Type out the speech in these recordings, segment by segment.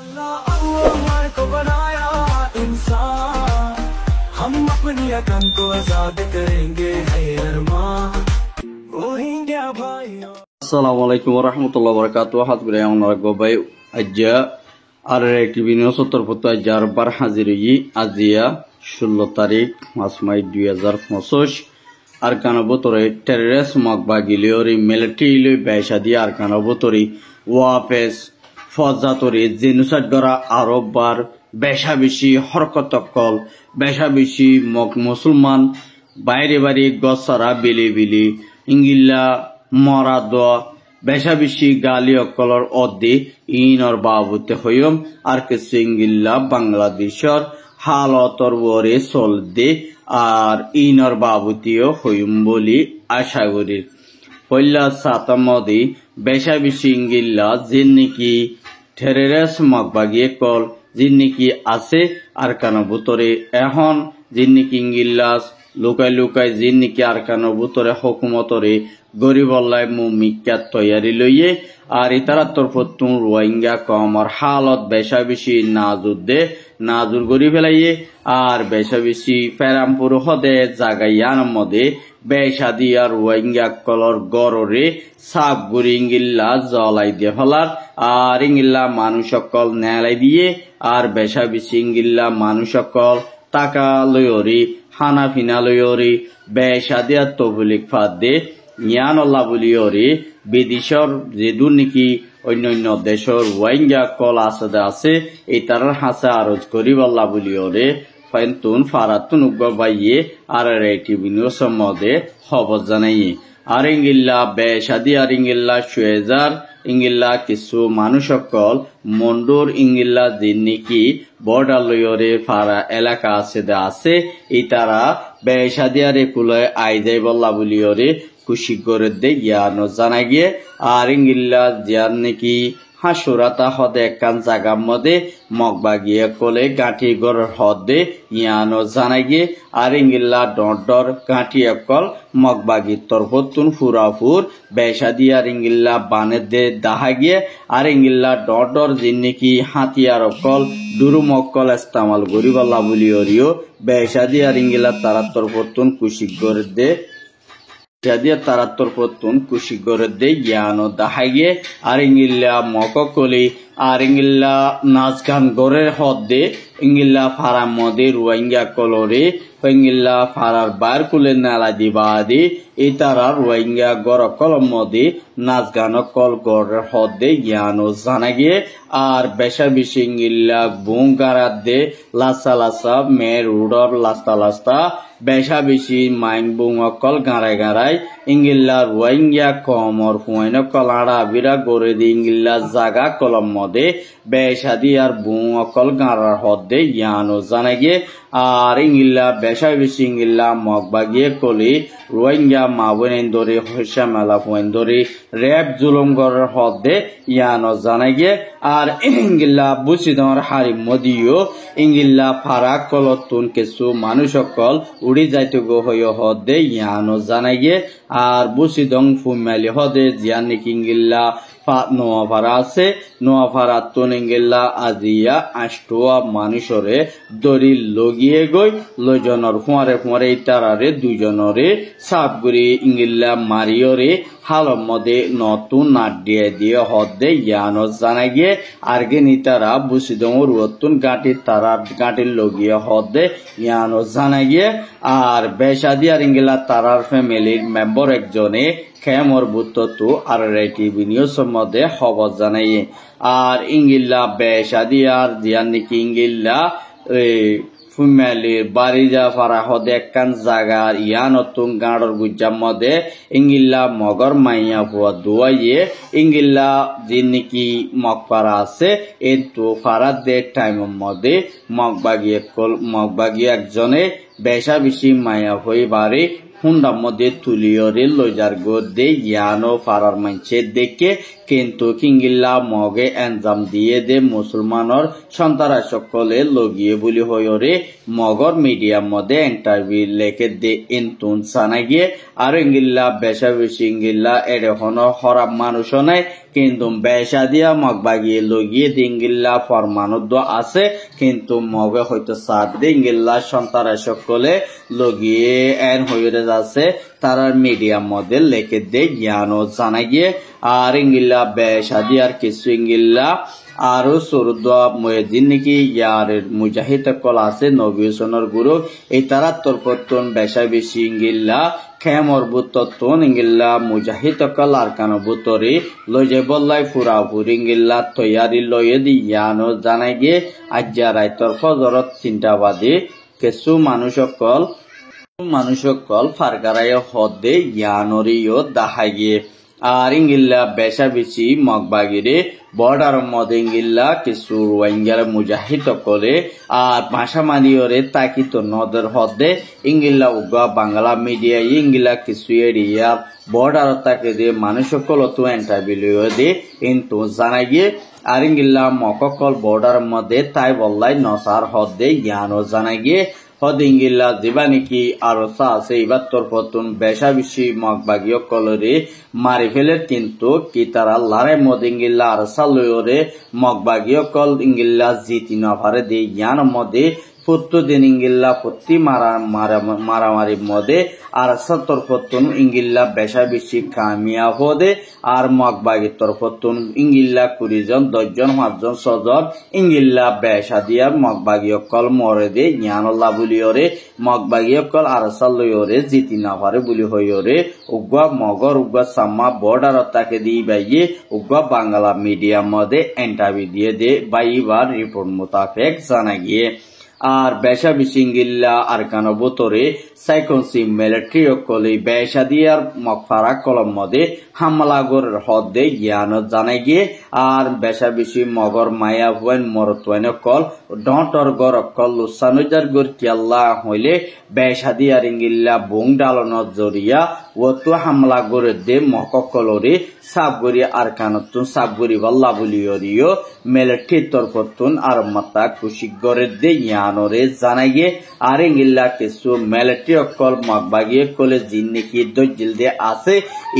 अल्लाह को बनाया इंसान, हम अपनी अकल को आजाद करेंगे है अरमान, रोहिंग्या भाइयों। আসসালামু আলাইকুম ওয়া রাহমাতুল্লাহি ওয়া বারাকাতুহু। হাজরে আমরা গবাই আজ্জা আর টিভি নিউজ তরফত আজ্জার বার হাজির হই আজিয়া 16 তারিখ মাস মাই 2025 আর কানবতরে টেররিস্ট মকবাগিলিওরি মিলিটারি বেশাদি আর কানবতরি ওয়াফেস ফজাতরি জিনুসাদ গরা আরববার বেশা বেশি হরকতকল বেশা বেশি মুসলমান বাইরে বাইরে গছরা বিলি বিলি ইংলিলা মরাদ বেশা বেশি গালি অকলর অদ্দি ইনর বাবুতে হইম আর কিছু ইংলিলা বাংলাদেশর হালতর বরে চল দে আর ইনর বাবুতিও হইম বলি আশা করি। পয়লা সাতামদি বেশা বেশি ইংলিলা যে নাকি টেররিস্ট মকবাগিয়ে কল যে নাকি আছে আর কান ভিতরে এখন যে নাকি ইংলিশ লুকাই লুকাই যে নাকি আর কান ভিতরে হুকুমতরে গরিব আল্লাহ মুমিকা তৈয়ারি লইয়ে আর ইতারা তরফতুন রোহিঙ্গা কমর হালত বেশা বেশি নাজুর গরি ফেলাইয়ে আর বেশা বেশি ফেরামপুর হদে জাগাইয়ান মধ্যে বেশা দিয়া রোহিঙ্গা কলর গড়রে সাপ গুড়ি ইংলিলা জলাই দিয়ে ফেলার আর ইংলিলা মানুষ সকল নেলাই দিয়ে আর বেশা বেশি ইংলিলা মানুষ সকল টাকা লয়রি হানা ফিনা লয়রি বেশা দিয়া তবলিক ফাদ দে জ্ঞান আল্লাহ বলিওরে বিদেশর যে দুর্নীতি অন্য দেশর রোহিঙ্গা কল আছে এই তারার হাসা আরজ করিব আল্লাহ বলিওরে ফাইনতুন ফারাতুন উগবাইয়ে আর টিভি নিউজ মধ্যে খবর জানাইয়ে আর ইংলিলা বেশাদি আর ইংলিলা সুয়েজার ইংলিলা কিছু মানুষ সকল মন্ডুর ইংলিলা দিন নাকি বর্ডার লয়রে ফারা এলাকা আছে এই তারা বেশাদি আর একুলয় আই যাই বল্লা বলিওরে খুশি করে দে জ্ঞান জানা গিয়ে আর ইংলিলা জ্ঞান নাকি হাসুরাতা হদে একখান জাগার মধ্যে মগবাগিয়ে কলে গাঁঠি গড় হদে ইয়ান জানা গিয়ে আর ইংলিলা ডর গাঁঠি একল মগবাগি তরফতুন ফুরাফুর বেশা দিয়ে আর ইংলিলা বানে দে দাহা গিয়ে আর ইংলিলা ডর যিন নাকি হাতিয়ার অকল দুরুম অকল ইস্তেমাল গরিবাল্লা বলিওরিও বেশা দিয়ে আর ইংলিলা তারা তরফতুন খুশি করে দে দিয়া তারা তরফতুন খুশি করে দে জ্ঞান দাহাইয়ে আর ইংলিলা মককলি আর ইংলিলা নাচ গান গড়ের হদ দে ইংলিলা ফারার মধ্যে রোহিঙ্গা কলরে ইংলিলা ফারার বার কুলে নালা দিবা দি এই তারা রোহিঙ্গা গড় কলম মধ্যে নাচ গান কল গড়ের হদ দে জ্ঞান জানা গিয়ে আর বেশা বেশি ইংলিলা বুং গারাত দে লাসা লাসা মেয়ের উড়র লাস্তা বেশা বেশি মাইং বুং অকল গাঁড়াই ইংলিলা রোহিঙ্গা কমর হুয়াইন কল আড়া বিরা গড়ে দি ইংলিলা জাগা কলম মধ্যে বেশা দি আর বুং অকল গাঁড়ার হদ দে জ্ঞান জানা গিয়ে আর ইংলিলা বেশা বেশি ইংলিলা মগবাগিয়ে কলি রোহিঙ্গা মাবুন ধরে হইসা মেলা হুয়াইন ধরে রেপ জুলুম গড়ের হদ দে জ্ঞান জানা গিয়ে আর ইংলিলা বুসিদর হারিম মদিও ইংলিলা ফারা কলতুন কিছু মানুষ সকল উড়ি যাইতে গো হইয় হদে ইয়ানো জানা গিয়ে আর বুসিদং ফুমালি হদে জিয়ান নাকি ইংলিলা নোয়াফারা আছে নোয়াফারা তুন ইংলিলা আজিয়া আষ্টুয়া মানুষরে দড়ি লগিয়ে গই লজনর ফুয়ারে ইতারারে দুজনরে সাপগুড়ি ইংলিলা মারিয়রে হালম মধ্যে নতুন নাডিয়ে দিয়ে হদে ইয়ানো জানা গিয়ে আরগে নিতারা বুসিদং রুতুন গাঁটির লগিয়ে হদে ইয়ানো জানা গিয়ে আর বেশাদি আর ইংলিলা তারার ফ্যামিলির মেম্বার একজনে খেমর বুত্তু আর টিভি নিউজ মধ্যে খবর জানাইয়ে আর ইংলিলা বেশাদি আর জিয়ান নাকি ইংলিলা ফুমেলির বাড়ি যা ফারা হদে একখান জাগার ইয়ানতুন গাঁড়র গুজ্জার মধ্যে ইংলিলা মগর মাইয়া ফুয়া দুয়াইয়ে ইংলিলা যে নাকি মগপাড়া আছে এই তো ফারা দে টাইমের মধ্যে মগবাগিয়ে একজনে বেশা বেশি মাইয়া হয়ে বাড়ি হুন্ডার মধ্যে তুলিয়রে লইজার গদে ইয়ানো ফারার মানছে দেখে কিন্তু কিংগিল্লা মগে এনজাম দিয়ে দে মুসলমানর সন্তারা সকলে লগিয়ে বলি হয়রে মগর মিডিয়ার মধ্যে ইন্টারভিউ লেখে দে ইনতুন সানা গিয়ে আর ইংগিল্লা বেশা বেশি ইংগিল্লা এরকম হরাব মানুষ নাই কিন্তু বেশা দিয়া মগ বাগিয়ে লগিয়ে দিঙ্গিল্লা ফরমানুদ্দ আছে কিন্তু মগে হয়তো সাত দিঙ্গিল্লা সন্তারা সকলে লগিয়ে এন হইরে যাচ্ছে তারার মিডিয়ার মধ্যে লেখে দে জ্ঞানও জানা গিয়ে আর ইঙ্গিল্লা বেশা দিয়ার কিছু ইঙ্গিল্লা আরো সরুদা ময়েদিন নাকি ইয়ার মুজাহিদ কল আছে নবীসনের গুরু এই তারা তরপতন বেশা বেশি ইঙ্গিল্লা খেমর বুতন ইঙ্গিল্লা মুজাহিদ কল আর কান বুতরি লয়ে বল্লাই ফুরা ফুরিঙ্গিল্লা তৈয়ারি লয়ে দি ইয়ানো জানাই গিয়ে আজ্জা রাইতর ফজরত 3টা বাদে কিছু মানুষ কল ফারগারায় হদে ইয়ানরিও দাহাই গিয়ে আর ইঙ্গিল্লা বেশা বেশি মগবাগিরে বর্ডার মধ্যে ইঙ্গিল্লা কিছু রোহিঙ্গার মুজাহিদ করে আর ভাষা মানিয়রে তাকিত নদের হদে ইঙ্গিল্লা উগা বাংলা মিডিয়া ইঙ্গিল্লা কিছু এরিয়া বর্ডার তাকে দিয়ে মানুষ সকল তো ইন্টারভিউ দিয়ে কিন্তু জানা গিয়ে আর ইঙ্গিল্লা মককল বর্ডার মধ্যে তাই বললাই নসার হদে জ্ঞানও জানা গিয়ে হদিঙ্গিল্লা দিবা নাকি আরো আছে এবার তোর পতন বেশা বেশি মগবাগীয় কলরে মারি ফেলে কিন্তু কি তারা লারে মদিঙ্গিল্লা আর সালরে মগবাগীয় কল ইঙ্গিল্লা জিতি নভারে দিয়ে জ্ঞান মধ্যে প্রত্যেকদিন ইঙ্গিল্লা প্রতি মারামারির মধ্যে আর সত্তর পত্তন ইঙ্গিল্লা বেশা বেশি কামিয়া হদে আর মগবাগির তরফতন ইঙ্গিল্লা 20 জন 10 জন 5 জন 6 জন ইঙ্গিল্লা বেশা দিয়ার মগবাগি অকল মরে দে জ্ঞানল্লা বলিওরে মগবাগি অকল আর সালয়রে জিতি না পারে বলি হইরে উগ্র মগর উগ্র সাম্মা বর্ডার তাকে দিয়ে বাইয়ে উগ্র বাংলা মিডিয়ার মধ্যে ইন্টারভিউ দিয়ে দে বাইবার রিপোর্ট মোতাবেক জানা গিয়ে আর বেশা বেশি ইঙ্গিল্লা আর কান বোতরে সাইকনসি মিলিটারি অকলে বেশা দিয়ার মকফারা কলম মধ্যে হামলা গরের হদে জ্ঞান জানাই গিয়ে আর বেশা বেশি মগর মায়া হুয়েন মরতোয়েন কল ডটর গর কল লুসানুজার গর কিয়াল্লা হইলে বেশা দিয়ার ইঙ্গিল্লা বুং ডালন জরিয়া ও তো হামলা গরে দে মককলরে সাবগরি আর কানতুন সাবগরি বল্লা বলিয়রিও মিলিটারি তরফতুন আর মাতা কুশি গরে দে জ্ঞানরে জানাই গিয়ে আর ইঙ্গিল্লা কিছু মিলিটারি অকল মগবাগিয়ে কলে জিন্নিকি দজ্জিল দে আছে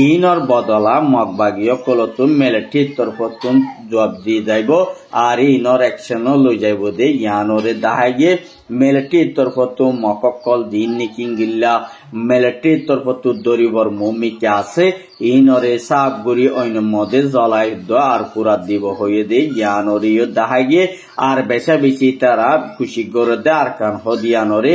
ইনর বদলা মগবাগিয়ে কলতুন মিলিটারি তরফতুন জবাব দিয়ে যাইব আর ইনর অ্যাকশনও লই যাইব দে ইয়ানরে দাহাই গিয়ে মিলিটারি তরফতু মককল জিন্নিকি ইঙ্গিল্লা মিলিটারি তরফতু দরিবর মুমিকে আছে ইনরে সাবগুরি অইন মধ্যে জলাই দ আর পুরা দিব হয়ে দে ইয়ানরিও দাহাই গিয়ে আর বেশা বেশি তারা খুশি করে দে আর কান হদিয়ানরে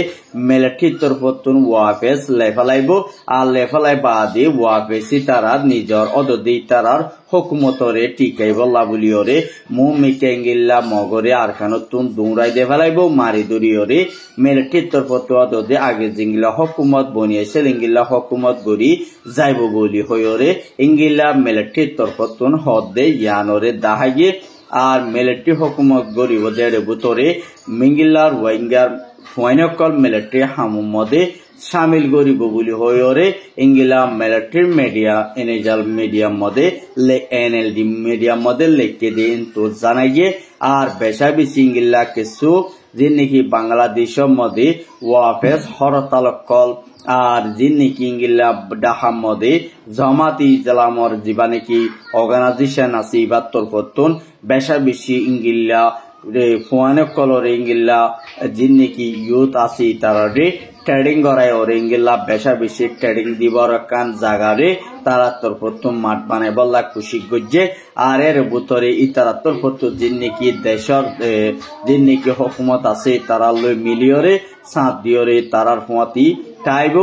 মিলিটারি তরফতুন ওয়াফেস লেফালাইব আর লেফালাই বাদে ওয়াফেসি তারা নিজর অদদি তারার হুকুমতরে টিকাই বল্লা বলিওরে মুমিকে ইঙ্গিল্লা মগরে আর কানতুন দুংরাই দে ফেলাইব মারি দরিয়রে মিলিটারি তরফতু অদদে আগে জিঙ্গিলা হুকুমত বনিয়েছে ইঙ্গিল্লা হুকুমত গরি যাইব বলি হইরে ইঙ্গিল্লা মিলিটারি তরফতুন হদে ইয়ানরে দাহাইয়ে আর মিলিটারি হুকুমত গরিব দেড় বুতরে মিঙ্গিল্লা রোহিঙ্গার ফয়নকল মিলিটারি হামুম মধ্যে শামিল গরিব বলি হইরে ইঙ্গিলা মিলিটারি মিডিয়া এনএজল মিডিয়ার মধ্যে এনএলডি মিডিয়ার মধ্যে লিখতে দিন তো জানাই গিয়ে আর বেশা বেশি ইঙ্গিল্লা কিছু যিনি বাংলাদেশের মধ্যে ওয়াফেস হরতাল কল আর যিনি ইঙ্গিল্লা ডাহার মধ্যে জামাতি ইসলামর জীবানে কি অর্গানাইজেশন আছে ইবার তরফতুন বেশা বেশি ইঙ্গিল্লা ফুয়ানে কলরে ইঙ্গিল্লা যিনি ইউথ আছে তারা ট্রেডিং করায় ওরে ইঙ্গিল্লা বেশা বেশি ট্রেডিং দিবর কান জাগারে তারা তরফতুন মাঠ বানাই বল্লা খুশি গজ্জে আর এর ভিতরে ইতারা তরফতু যিনি দেশর যিনি হুকুমত আছে তারা লই মিলিয়রে সাথ দিয়রে তারার ফুয়াতি টাইব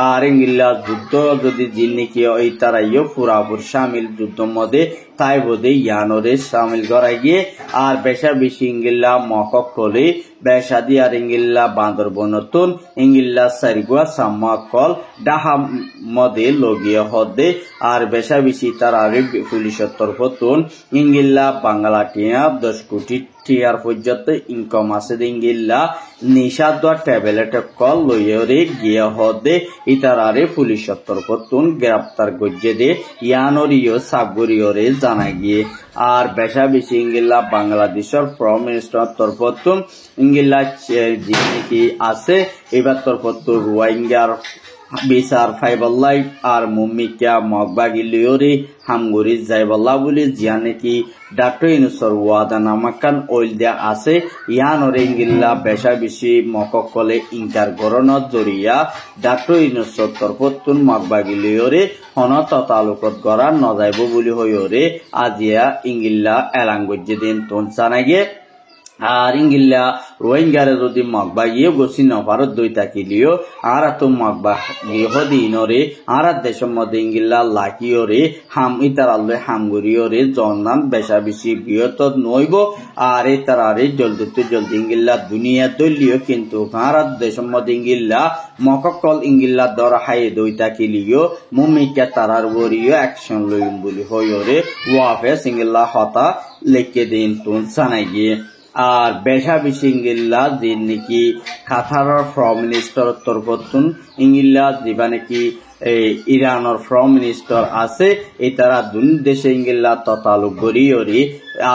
আর ইঙ্গিল্লা যুদ্ধ যদি যিনি এই তারাইও পুরাপুর শামিল যুদ্ধ মধ্যে তাইব দে ইয়ানরে শামিল করা গিয়ে আর বেশা বেশি ইঙ্গিল্লা মকক কলে বেশা দি আর ইঙ্গিল্লা বান্দরবনতুন ইঙ্গিল্লা সারিগুয়া সাম্মা কল ডাহা মধ্যে লগিয়ে হদে আর বেশা বেশি তারা পুলিশের তরফতুন ইঙ্গিল্লা বাংলা টিয়া 10 কোটি টিয়ার পর্যন্ত ইনকাম আছে ইঙ্গিল্লা নিষাদ ট্যাবলেট কল লইরে গিয়ে হদে ইতারারে পুলিশের তরফতুন গ্রেপ্তার গজ্জে দে ইয়ানরিও সাবগরিয়রে জানা গিয়ে আর বেশা বেশি ইঙ্গিল্লা বাংলাদেশের প্রাইম মিনিস্টার তরফতুন ইঙ্গিল্লা যিনি আছে এবার তরফতুন রোহিঙ্গার বিচার ফাইবাল্লাই আর মুম্মিকা মগবাগিলিওরে হামগুরি যাইবাল্লা বলে জিয়া নাকি ডাক্তার ইনুসর ওয়াদা নামাকান ওইল দেয়া আছে ইয়ানরে ইঙ্গিল্লা বেশা বেশি মককলে ইনকার গরনত জরিয়া ডাক্তার ইনুসর তরফতুন মগবাগিলিওরে হনত তালুকত গড়া নজাইব বলি হইরে আজিয়া ইঙ্গিল্লা এলাঙ্গজ্জে দিন তুন জানাগে আর ইঙ্গিল্লা রোহিঙ্গারে যদি মগবা গিয়ে গোসি নভারত দই তাকিলিও আর তো মগবা গিয়ে হদিনরে আর দেশের মধ্যে ইঙ্গিল্লা লাকিওরে হাম ইতার আল্লে হামগুরিওরে জন্নান বেশা বেশি বিয়ত নইব আর ইতারারে জলদি ইঙ্গিল্লা দুনিয়া দলিও কিন্তু আর দেশের মধ্যে ইঙ্গিল্লা মককল ইঙ্গিল্লা দর হাই দই তাকিলিও মুমিকা তারার বরিও অ্যাকশন লইম বলি হইরে ওয়াফেস ইঙ্গিল্লা হতা লেখকে দিন তুন জানাই গিয়ে আর বেশা বেশি ইঙ্গিল্লা যে নাকি কাতারের ফ্রম মিনিস্টার তরফতুন ইঙ্গিল্লা যেবা নাকি ইরানের ফ্রম মিনিস্টার আছে এই তারা দুন দেশে ইঙ্গিল্লা ততালুক গড়িয়রি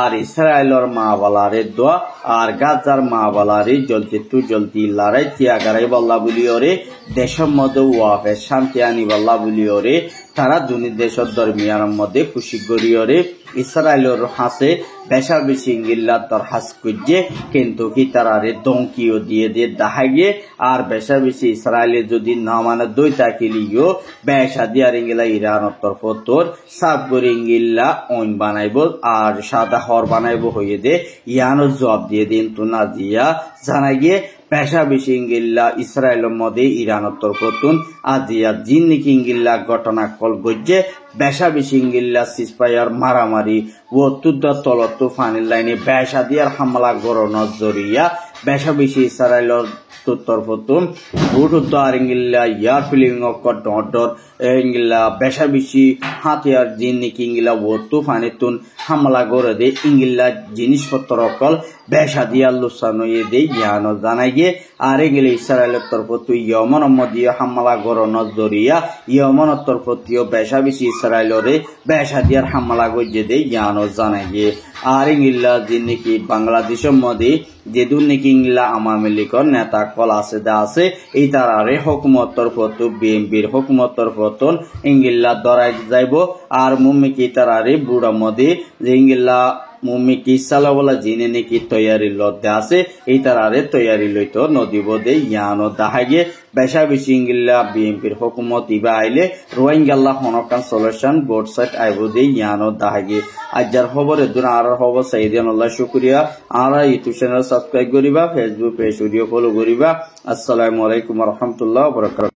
আর ইসরায়েলের মাহবালারে দোয়া আর গাজার মাহবালারে জলদি লড়াই তিয়াগারাই বল্লা বলিওরে দেশের মধ্যে ওয়াফে শান্তি আনি বল্লা বলিওরে তারা দুনি দেশের দরমিয়ার মধ্যে খুশি গড়িয়রে ইসরায়েলের হাসে বেশা বেশি ইঙ্গিল্লা তোর হাস করছে কিন্তু কি তারারে দমকিও দিয়ে দাহাইয়ে আর বেশা বেশি ইসরায়েলে যদি না মানে দই তাকিলিও বেশা দিয়ে ইঙ্গিলা ইরানের তরফ তোর সাফ করে ইঙ্গিল্লা অন বানাইব আর সাদা হর বানাইব হয়ে দে ইয়ানো জবাব দিয়ে দিন তো না দিয়া জানাই গিয়ে বেশা বেশি ইঙ্গিল্লা ইসরায়েলের মধ্যে ইরানের তরফতুন আজিয়া জিন নাকি ইঙ্গিল্লা ঘটনা কল গজ্জে বেশা বেশি ইঙ্গিল্লা সিসপায়ার মারামারি ও তুদ্দা তলত ফানির লাইনে বেশা দিয়ার হামলা গড়ানোর জরিয়া বেশা বেশি ইসরায়েলের তরফতুন বুট আর ইঙ্গিল্লা ইয়ার ফিলিং অকর ডর ইঙ্গিল্লা বেশা বেশি হাতিয়ার জিন নাকি ইঙ্গিল্লা ও তুফানিতুন হামলা গড়ে দে ইঙ্গিল্লা জিনিসপত্র অকল বেশা দিয়া লুসানয়ে দে জ্ঞান জানাই গিয়ে আর এগুলি ইসরায়েলের তরফতু ইয়মন মধ্যে হামলা গড়ানোর জরিয়া ইয়মনের তরফতিও বেশা বেশি ইসরায়েলরে বেশা দিয়ার হামলা গজ্জে দে জ্ঞান জানাই গিয়ে আর ইঙ্গিল্লা যে নাকি বাংলাদেশের মধ্যে যেদুন নাকি ইঙ্গিল্লা আওয়ামী লীগের নেতা কল আছে দা আছে এই তারারে হুকুমত তরফতু বিএনপির হুকুমত তরফতন ইঙ্গিল্লা দরাই যাইব আর মুম্মিকি তারারে বুড়া মধ্যে যে ইঙ্গিল্লা মুম্মিকি সালাওয়ালা জিনে নাকি তৈয়ারি লদ্দে আছে এই তারারে তৈয়ারি লইতো নদীব দে ইয়ানো দাহাগে বেশা বেশি ইঙ্গিল্লা বিএনপির হুকুমত ইবা আইলে রোহিঙ্গাল্লা হনকান সলিউশন বোর্ড সাইট আইব দে ইয়ানো দাহাগে আজার খবর এদুন আর খবর সাইদিয়ানুল্লাহ শুকরিয়া আর ইউটিউব চ্যানেল সাবস্ক্রাইব করিবা ফেসবুক পেজ ভিডিও ফলো করিবা আসসালামু আলাইকুম ওয়া রাহমাতুল্লাহি ওয়া বারাকাতুহু।